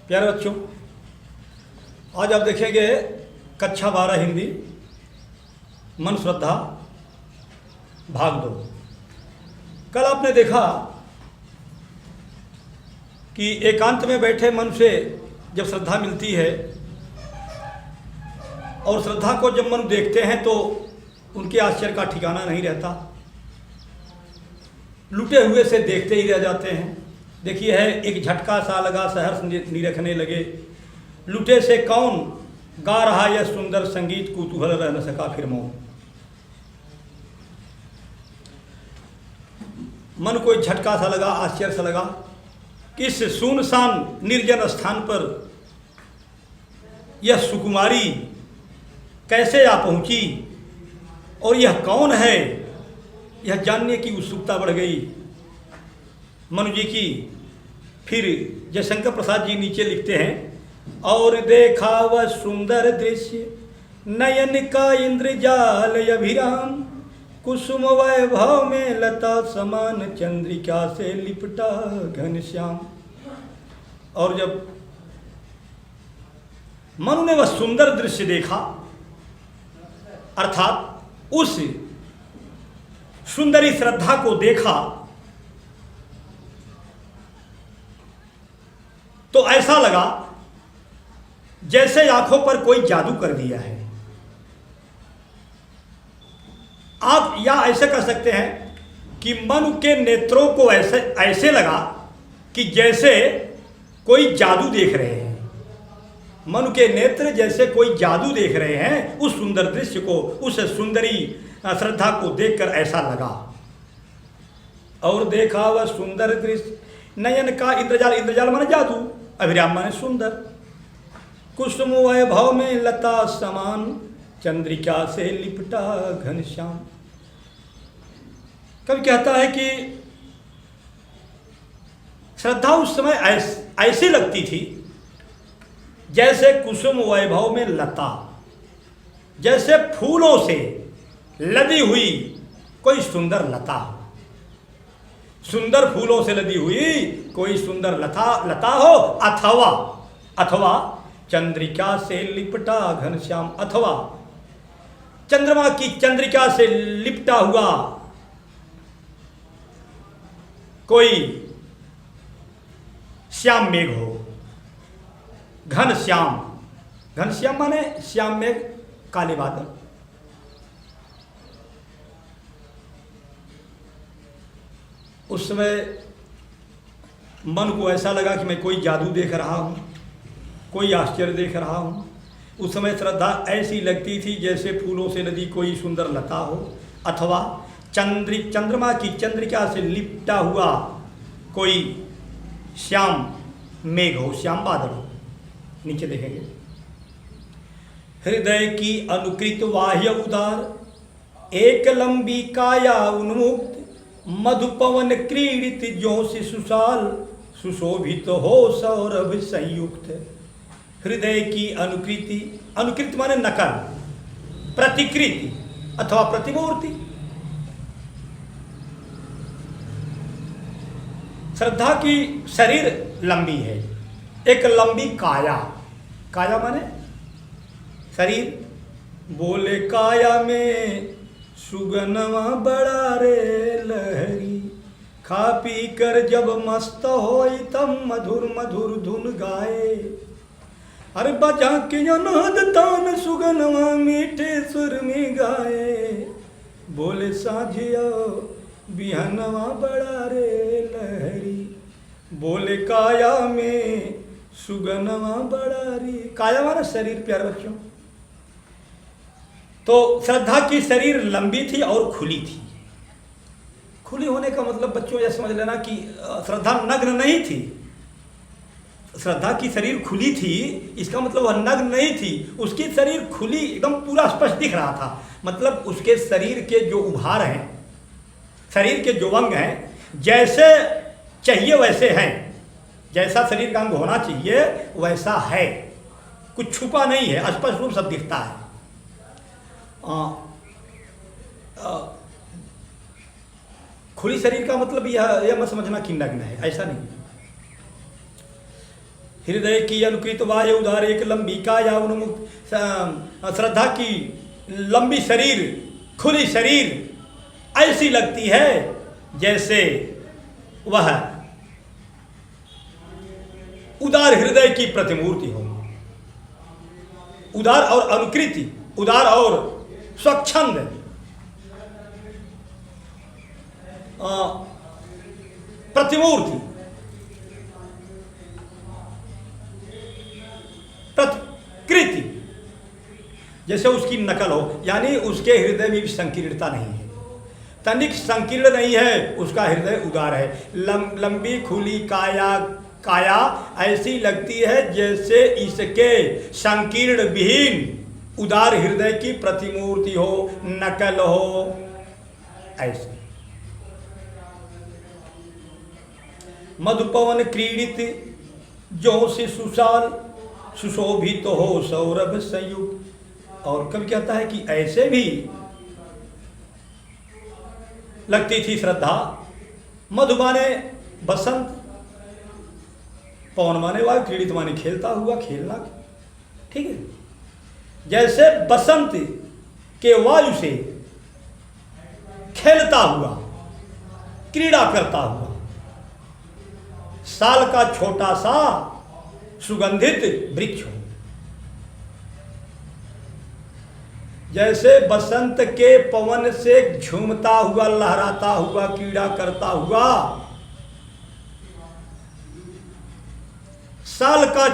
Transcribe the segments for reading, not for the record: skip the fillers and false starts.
प्यारे बच्चों, आज आप देखेंगे कक्षा 12 हिंदी मन श्रद्धा भाग 2। कल आपने देखा कि एकांत में बैठे मन से जब श्रद्धा मिलती है और श्रद्धा को जब मन देखते हैं तो उनके आश्चर्य का ठिकाना नहीं रहता, लुटे हुए से देखते ही रह जाते हैं। देखिए है, एक झटका सा लगा सहर्ष निरखने लगे, लुटे से कौन गा रहा यह सुंदर संगीत, कुतूहल रह न सका फिर मौन। मन को एक झटका सा लगा, आश्चर्य सा लगा कि इस सुनसान निर्जन स्थान पर यह सुकुमारी कैसे आ पहुंची और यह कौन है, यह जानने की उत्सुकता बढ़ गई मनु जी की। फिर जयशंकर प्रसाद जी नीचे लिखते हैं, और देखा वह सुंदर दृश्य नयन का इंद्रजाल अभिराम, कुसुम वैभव में लता समान चंद्रिका से लिपटा घनश्याम। और जब मनु ने वह सुंदर दृश्य देखा, अर्थात उस सुंदरी श्रद्धा को देखा, तो ऐसा लगा जैसे आंखों पर कोई जादू कर दिया है। आप या ऐसे कर सकते हैं कि मनु के नेत्रों को ऐसे लगा कि जैसे कोई जादू देख रहे हैं। मनु के नेत्र जैसे कोई जादू देख रहे हैं, उस सुंदर दृश्य को, उस सुंदरी श्रद्धा को देखकर ऐसा लगा। और देखा वह सुंदर दृश्य नयन का इंद्रजाल, इंद्रजाल माने जादू, अभिराम माने सुंदर, कुसुम वैभव में लता समान चंद्रिका से लिपटा घनश्याम। कवि कहता है कि श्रद्धा उस समय ऐसी लगती थी जैसे कुसुम वैभव में लता, जैसे फूलों से लदी हुई कोई सुंदर लता, सुंदर फूलों से लदी हुई कोई सुंदर लता हो, अथवा चंद्रिका से लिपटा घनश्याम, अथवा चंद्रमा की चंद्रिका से लिपटा हुआ कोई श्याम मेघ हो। घनश्याम, घनश्याम माने श्याम मेघ, काले बादल। उस समय मन को ऐसा लगा कि मैं कोई जादू देख रहा हूँ, कोई आश्चर्य देख रहा हूँ। उस समय श्रद्धा ऐसी लगती थी जैसे फूलों से लदी कोई सुंदर लता हो, अथवा चंद्रमा की चंद्रिका से लिपटा हुआ कोई श्याम मेघ हो, श्याम बादल हो। नीचे देखेंगे, हृदय की अनुकृत बाह्य उदार, एक लंबी काया उन्मुक्त, मधुपवन क्रीडित ज्यों शिशुशाल, सुशोभित हो सौरभ संयुक्त। हृदय की अनुकृति, अनुकृति माने नकल, प्रतिकृति अथवा प्रतिमूर्ति। श्रद्धा की शरीर लंबी है, एक लंबी काया, काया माने शरीर। बोले काया में सुगनमा बड़ा रे लहरी, खा पी कर जब मस्त होई तब मधुर मधुर धुन गाए। अरे बजा के अनाद तान सुगनमा मीठे सुर में गाए। बोले साझिया बिहनवा बड़ा रे लहरी, बोले काया में सुगनमा बड़ा री। काया माना शरीर, प्यारे बच्चों। तो श्रद्धा की शरीर लंबी थी और खुली थी। खुली होने का मतलब बच्चों यह समझ लेना कि श्रद्धा नग्न नहीं थी। श्रद्धा की शरीर खुली थी, इसका मतलब वह नग्न नहीं थी। उसकी शरीर खुली, एकदम पूरा स्पष्ट दिख रहा था। मतलब उसके शरीर के जो उभार हैं, शरीर के जो अंग हैं, जैसे चाहिए वैसे हैं। जैसा शरीर का अंग होना चाहिए वैसा है, कुछ छुपा नहीं है, स्पष्ट रूप सब दिखता है। खुली शरीर का मतलब यह मत समझना कि नग्न है, ऐसा नहीं। हृदय की अनुकृत वायु उदार एक लंबी काया उन्मुक्त श्रद्धा की लंबी शरीर, खुली शरीर ऐसी लगती है जैसे वह उदार हृदय की प्रतिमूर्ति हो। उदार और अनुकृति, उदार और स्वच्छंद प्रतिमूर्ति, प्रतिकृति, जैसे उसकी नकल हो, यानी उसके हृदय में भी संकीर्णता नहीं है, तनिक संकीर्ण नहीं है, उसका हृदय उदार है। लंबी खुली काया ऐसी लगती है जैसे इसके संकीर्ण विहीन उदार हृदय की प्रतिमूर्ति हो, नकल हो, ऐसे। मधुपवन क्रीडित जो से सुशाल सुशोभित तो हो सौरभ संयुक्त। और कभी कहता है कि ऐसे भी लगती थी श्रद्धा। मधु माने बसंत, पवन माने वायु, क्रीडित माने खेलता हुआ, खेलना, ठीक है। जैसे बसंत के वायु से खेलता हुआ, क्रीड़ा करता हुआ, साल का छोटा सा सुगंधित वृक्ष हो। जैसे बसंत के पवन से झूमता हुआ, लहराता हुआ, क्रीड़ा करता हुआ साल का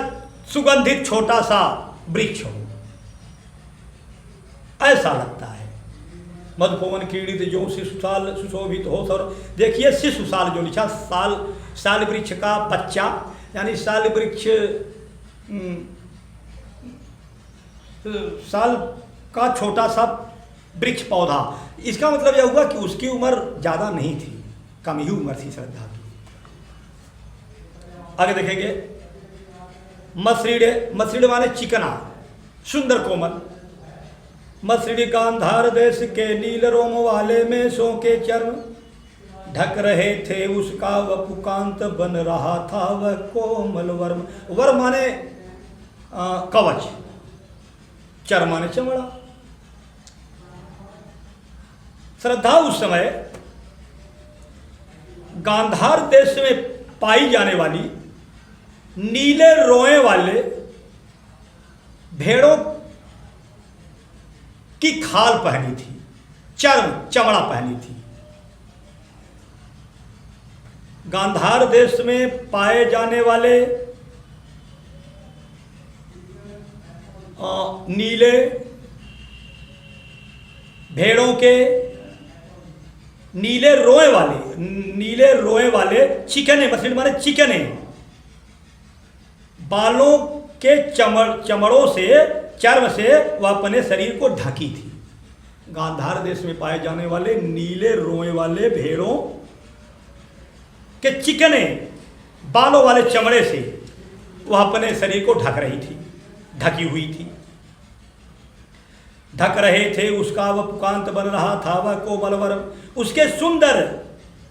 सुगंधित छोटा सा वृक्ष हो, ऐसा लगता है। मधुपवन क्रीडित जो शिशुसाल सुशोभित हो। और देखिए शिशुसाल जो लिखा, साल वृक्ष का बच्चा, यानी साल वृक्ष साल का छोटा सा वृक्ष पौधा। इसका मतलब यह हुआ कि उसकी उम्र ज़्यादा नहीं थी, कम ही उम्र थी श्रद्धा की। आगे देखेंगे, मसरीड़े माने चिकना, सुंदर कोमल। मसरीड़ी गांधार देश के नील रोम वाले में सो के चर्म ढक रहे थे उसका वपुकांत, बन रहा था वह कोमल वर्म। वर्म माने कवच, चर्म माने चमड़ा। श्रद्धा उस समय गांधार देश में पाई जाने वाली नीले रोए वाले भेड़ों की खाल पहनी थी, चमड़ा पहनी थी। गांधार देश में पाए जाने वाले नीले भेड़ों के नीले रोए वाले चिकने, मसलिन माने चिकने बालों के चमड़ों से, चर्म से वह अपने शरीर को ढकी थी। गांधार देश में पाए जाने वाले नीले रोए वाले भेड़ों के चिकने बालों वाले चमड़े से वह अपने शरीर को ढक रही थी, ढकी हुई थी। ढक रहे थे उसका वह पुकांत, बन रहा था वह कोमल वर्म। उसके सुंदर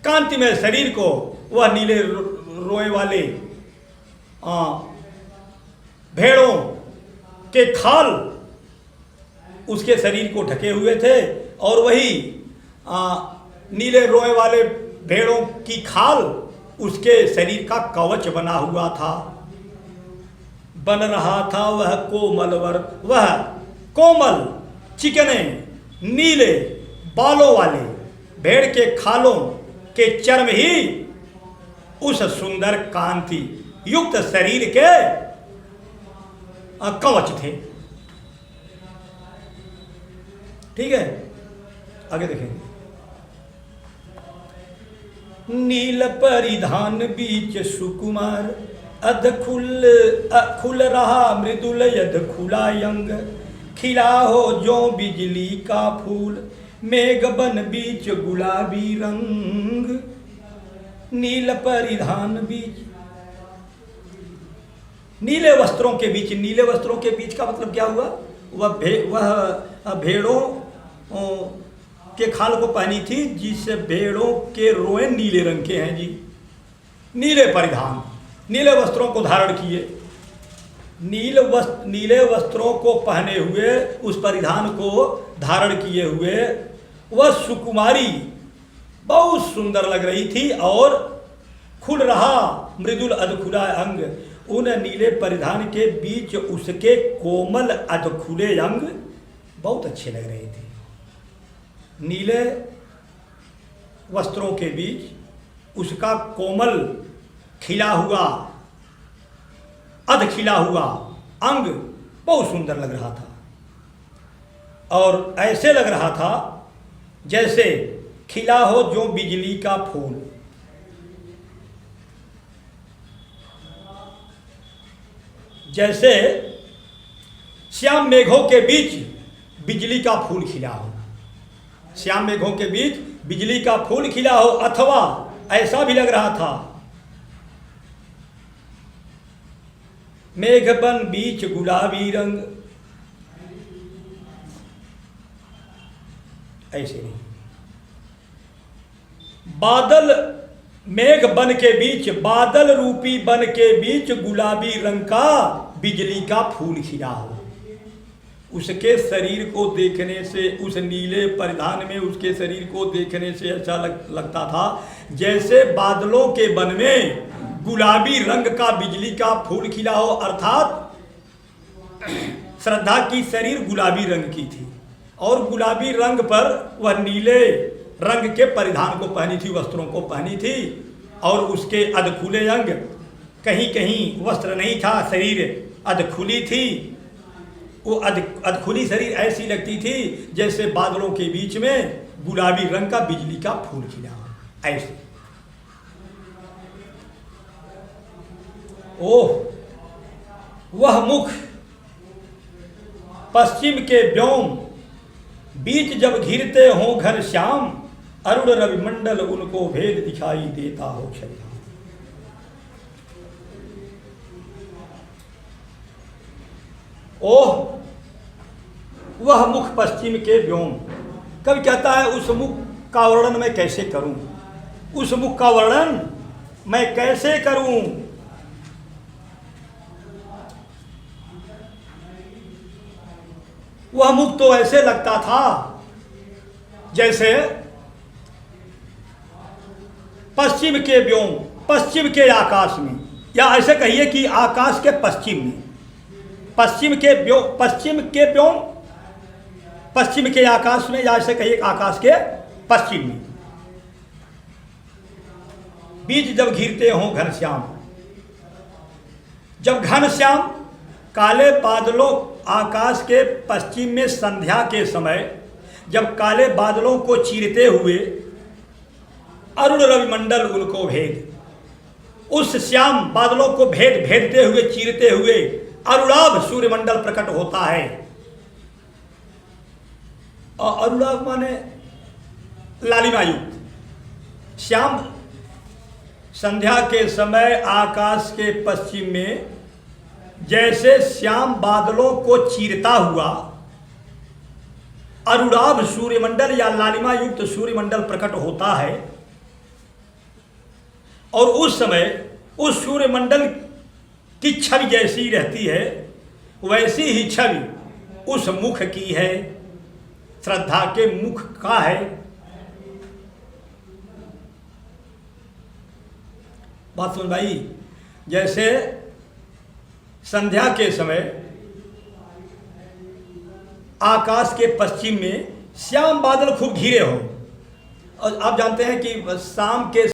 कांतिमय शरीर को वह नीले रोए वाले भेड़ों के खाल उसके शरीर को ढके हुए थे, और वही नीले रोए वाले भेड़ों की खाल उसके शरीर का कवच बना हुआ था। बन रहा था वह कोमल वर्म, वह कोमल चिकने नीले बालों वाले भेड़ के खालों के चर्म ही उस सुंदर कांति युक्त शरीर के कवच थे। ठीक है, आगे देखेंगे। नील परिधान बीच सुकुमार, अध खुल रहा मृदुल यद खुला यंग। खिला हो जो बिजली का फूल, मेघ बन बीच गुलाबी रंग। नील परिधान बीच, नीले वस्त्रों के बीच। नीले वस्त्रों के बीच का मतलब क्या हुआ? वह भेड़ों के खाल को पहनी थी, जिससे भेड़ों के रोए नीले रंग के हैं जी। नीले परिधान, नीले वस्त्रों को धारण किए, नीले वस्त्रों को पहने हुए, उस परिधान को धारण किए हुए वह सुकुमारी बहुत सुंदर लग रही थी और खुल रहा मृदुल अधखुला अंग, उन नीले परिधान के बीच उसके कोमल अधखुले अंग बहुत अच्छे लग रहे थे। नीले वस्त्रों के बीच उसका कोमल खिला हुआ अध खिला हुआ अंग बहुत सुंदर लग रहा था और ऐसे लग रहा था जैसे खिला हो जो बिजली का फूल। जैसे श्याम मेघों के बीच बिजली का फूल खिला हो, श्याम मेघों के बीच बिजली का फूल खिला हो, अथवा ऐसा भी लग रहा था मेघबन बीच गुलाबी रंग, ऐसे नहीं, बादल मेघ बन के बीच, बादल रूपी बन के बीच गुलाबी रंग का बिजली का फूल खिला हो। उसके शरीर को देखने से, उस नीले परिधान में उसके शरीर को देखने से ऐसा लगता था जैसे बादलों के वन में गुलाबी रंग का बिजली का फूल खिला हो, अर्थात श्रद्धा की शरीर गुलाबी रंग की थी और गुलाबी रंग पर वह नीले रंग के परिधान को पहनी थी, वस्त्रों को पहनी थी और उसके अधखुले अंग, कहीं कहीं वस्त्र नहीं था, शरीर अधखुली थी। वो अधखुली शरीर ऐसी लगती थी जैसे बादलों के बीच में गुलाबी रंग का बिजली का फूल खिला हो, ऐसे। ओह, वह मुख पश्चिम के व्योम बीच जब घिरते हों घन श्याम, अरुण रविमंडल उनको भेद दिखाई देता हो क्षमा। ओह, वह मुख पश्चिम के व्योम, कभी कहता है उस मुख का वर्णन मैं कैसे करूं, उस मुख का वर्णन मैं कैसे करूं। वह मुख तो ऐसे लगता था जैसे पश्चिम के व्योम, पश्चिम के आकाश में, या ऐसे कहिए कि आकाश के पश्चिम में, पश्चिम के व्योम, पश्चिम के व्योम, पश्चिम के आकाश में, या ऐसे कहिए आकाश के पश्चिम में बीच जब घिरते हों घनश्याम, जब घनश्याम काले बादलों, आकाश के पश्चिम में संध्या के समय जब काले बादलों को चीरते हुए अरुण रविमंडल उनको भेद, उस श्याम बादलों को भेदते हुए, चीरते हुए अरुणाभ सूर्यमंडल प्रकट होता है। और अरुणाभ माने लालिमा युक्त। श्याम संध्या के समय आकाश के पश्चिम में जैसे श्याम बादलों को चीरता हुआ अरुणाभ सूर्यमंडल या लालिमा युक्त सूर्यमंडल प्रकट होता है, और उस समय उस सूर्यमंडल की छवि जैसी रहती है वैसी ही छवि उस मुख की है, श्रद्धा के मुख का है। बात सुन भाई, जैसे संध्या के समय आकाश के पश्चिम में श्याम बादल खूब घिरे हो, और आप जानते हैं कि शाम के